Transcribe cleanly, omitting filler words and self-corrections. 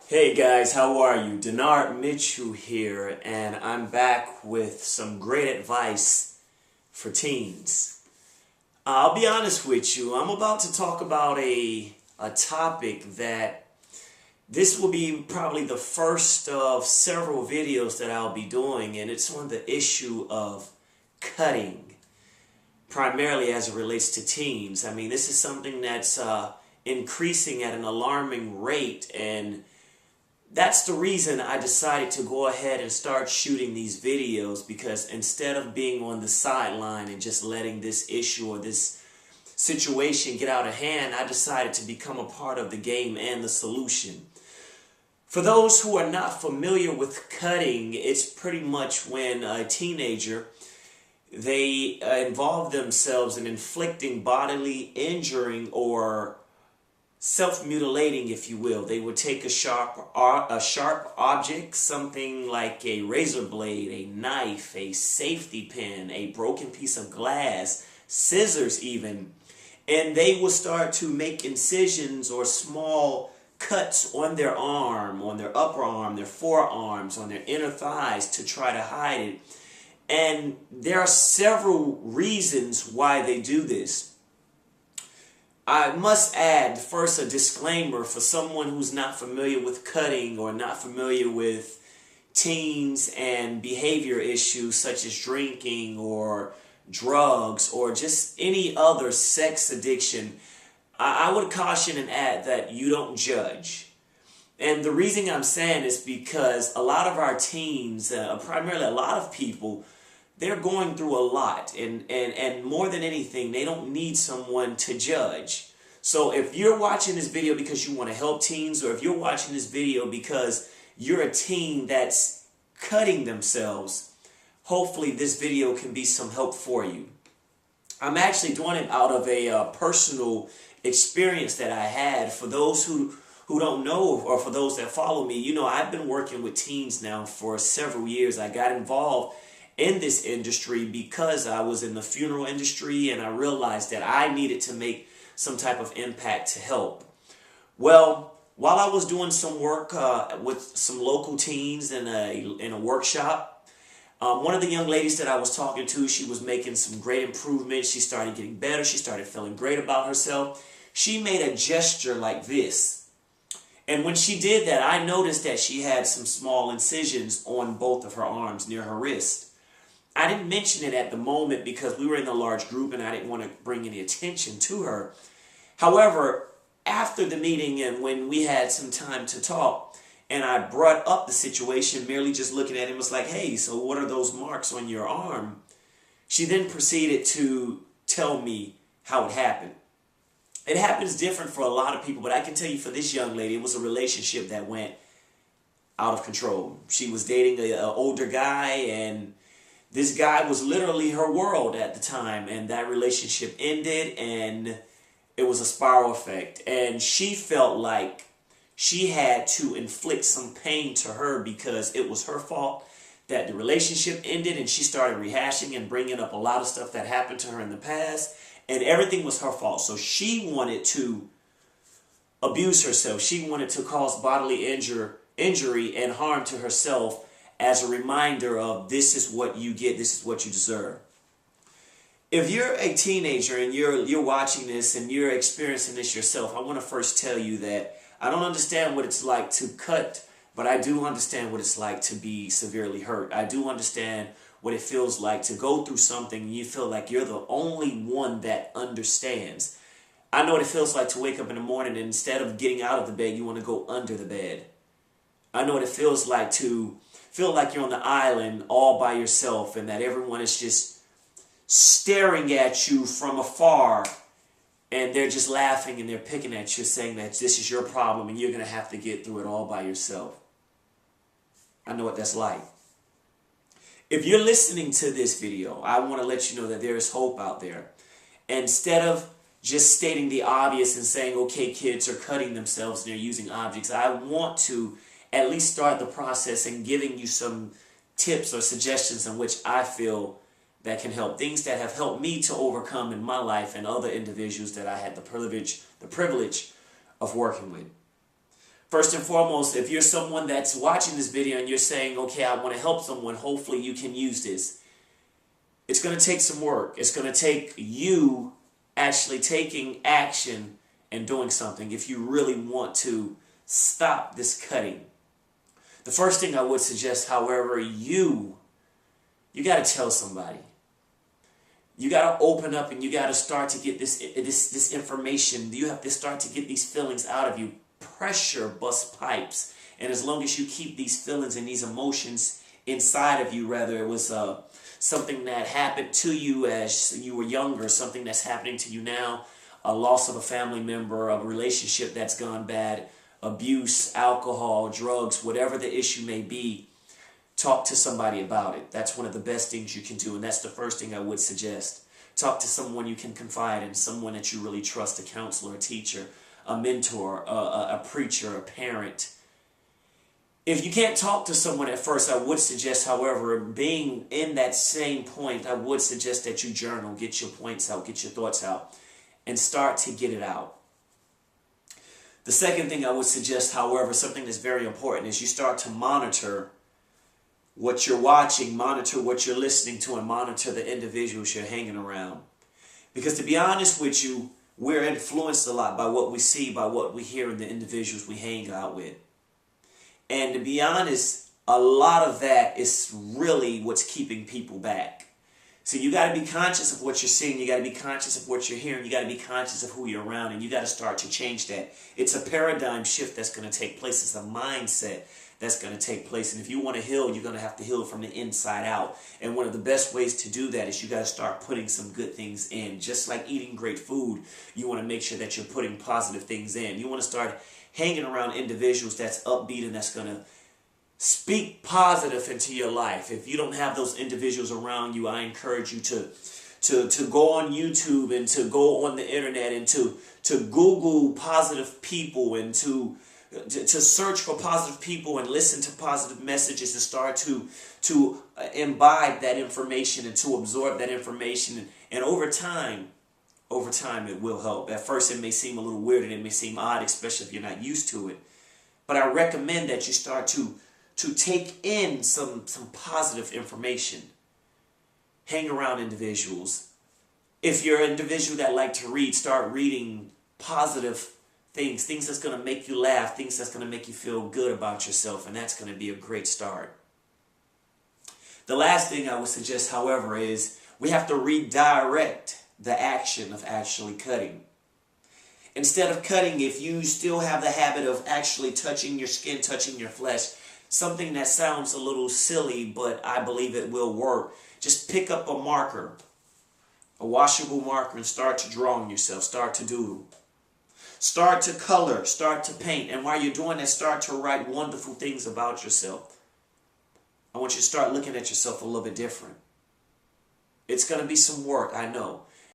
Hey guys, how are you? Dennard Mitchell here, and I'm back with some great advice for teens. I'll be honest with you, I'm about to talk about a topic that this will be probably the first of several videos that I'll be doing, and it's on the issue of cutting, primarily as it relates to teens. I mean, this is something that's increasing at an alarming rate, and that's the reason I decided to go ahead and start shooting these videos, because instead of being on the sideline and just letting this issue or this situation get out of hand, I decided to become a part of the game and the solution. For those who are not familiar with cutting, it's pretty much when a teenager, they involve themselves in inflicting bodily injuring or self-mutilating, if you will. They would take a sharp object, something like a razor blade, a knife, a safety pin, a broken piece of glass, scissors even, and they will start to make incisions or small cuts on their arm, on their upper arm, their forearms, on their inner thighs to try to hide it. And there are several reasons why they do this. I must add first a disclaimer for someone who's not familiar with cutting or not familiar with teens and behavior issues such as drinking or drugs or just any other sex addiction. I would caution and add that you don't judge. And the reason I'm saying is because a lot of our teens, primarily a lot of people, they're going through a lot, and more than anything, they don't need someone to judge. So if you're watching this video because you want to help teens, or if you're watching this video because you're a teen that's cutting themselves, hopefully this video can be some help for you. I'm actually doing it out of a personal experience that I had. For those who don't know, or for those that follow me, you know, I've been working with teens now for several years. I got involved in this industry because I was in the funeral industry, and I realized that I needed to make some type of impact to help. Well, while I was doing some work with some local teens in a workshop, one of the young ladies that I was talking to, she was making some great improvements. She started getting better. She started feeling great about herself. She made a gesture like this. And when she did that, I noticed that she had some small incisions on both of her arms near her wrist. I didn't mention it at the moment because we were in a large group and I didn't want to bring any attention to her. However, after the meeting and when we had some time to talk and I brought up the situation, merely just looking at him, was like, hey, so what are those marks on your arm? She then proceeded to tell me how it happened. It happens different for a lot of people, but I can tell you for this young lady, it was a relationship that went out of control. She was dating an older guy, and this guy was literally her world at the time, and that relationship ended, and it was a spiral effect. And she felt like she had to inflict some pain to her because it was her fault that the relationship ended, and she started rehashing and bringing up a lot of stuff that happened to her in the past, and everything was her fault. So she wanted to abuse herself. She wanted to cause bodily injury and harm to herself as a reminder of this is what you get, this is what you deserve. If you're a teenager and you're watching this and you're experiencing this yourself, I want to first tell you that I don't understand what it's like to cut, but I do understand what it's like to be severely hurt. I do understand what it feels like to go through something and you feel like you're the only one that understands. I know what it feels like to wake up in the morning and instead of getting out of the bed, you want to go under the bed. I know what it feels like to feel like you're on the island all by yourself and that everyone is just staring at you from afar and they're just laughing and they're picking at you, saying that this is your problem and you're going to have to get through it all by yourself. I know what that's like. If you're listening to this video, I want to let you know that there is hope out there. Instead of just stating the obvious and saying, okay, kids are cutting themselves and they're using objects, I want to at least start the process and giving you some tips or suggestions in which I feel that can help. Things that have helped me to overcome in my life and other individuals that I had the privilege of working with. First and foremost, if you're someone that's watching this video and you're saying, okay, I want to help someone, hopefully you can use this. It's going to take some work. It's going to take you actually taking action and doing something if you really want to stop this cutting. The first thing I would suggest, however, you got to tell somebody. You got to open up and you got to start to get this information. You have to start to get these feelings out of you. Pressure busts pipes. And as long as you keep these feelings and these emotions inside of you, whether it was something that happened to you as you were younger, something that's happening to you now, a loss of a family member, a relationship that's gone bad, abuse, alcohol, drugs, whatever the issue may be, talk to somebody about it. That's one of the best things you can do, and that's the first thing I would suggest. Talk to someone you can confide in, someone that you really trust, a counselor, a teacher, a mentor, a preacher, a parent. If you can't talk to someone at first, I would suggest, however, being in that same point, I would suggest that you journal, get your points out, get your thoughts out, and start to get it out. The second thing I would suggest, however, something that's very important, is you start to monitor what you're watching, monitor what you're listening to, and monitor the individuals you're hanging around. Because to be honest with you, we're influenced a lot by what we see, by what we hear in the individuals we hang out with. And to be honest, a lot of that is really what's keeping people back. So you got to be conscious of what you're seeing. You got to be conscious of what you're hearing. You got to be conscious of who you're around, and you got to start to change that. It's a paradigm shift that's going to take place. It's a mindset that's going to take place. And if you want to heal, you're going to have to heal from the inside out. And one of the best ways to do that is you got to start putting some good things in. Just like eating great food, you want to make sure that you're putting positive things in. You want to start hanging around individuals that's upbeat and that's going to speak positive into your life. If you don't have those individuals around you, I encourage you to go on YouTube and to go on the internet and to Google positive people and to search for positive people and listen to positive messages and start to imbibe that information and to absorb that information. And over time it will help. At first it may seem a little weird and it may seem odd, especially if you're not used to it. But I recommend that you start to take in some positive information. Hang around individuals. If you're an individual that like to read, start reading positive things that's going to make you laugh, things that's going to make you feel good about yourself, and that's going to be a great start. The last thing I would suggest, however, is we have to redirect the action of actually cutting. Instead of cutting, if you still have the habit of actually touching your skin, touching your flesh, something that sounds a little silly, but I believe it will work. Just pick up a marker, a washable marker, and start to draw on yourself. Start to doodle. Start to color. Start to paint. And while you're doing that, start to write wonderful things about yourself. I want you to start looking at yourself a little bit different. It's going to be some work, I know.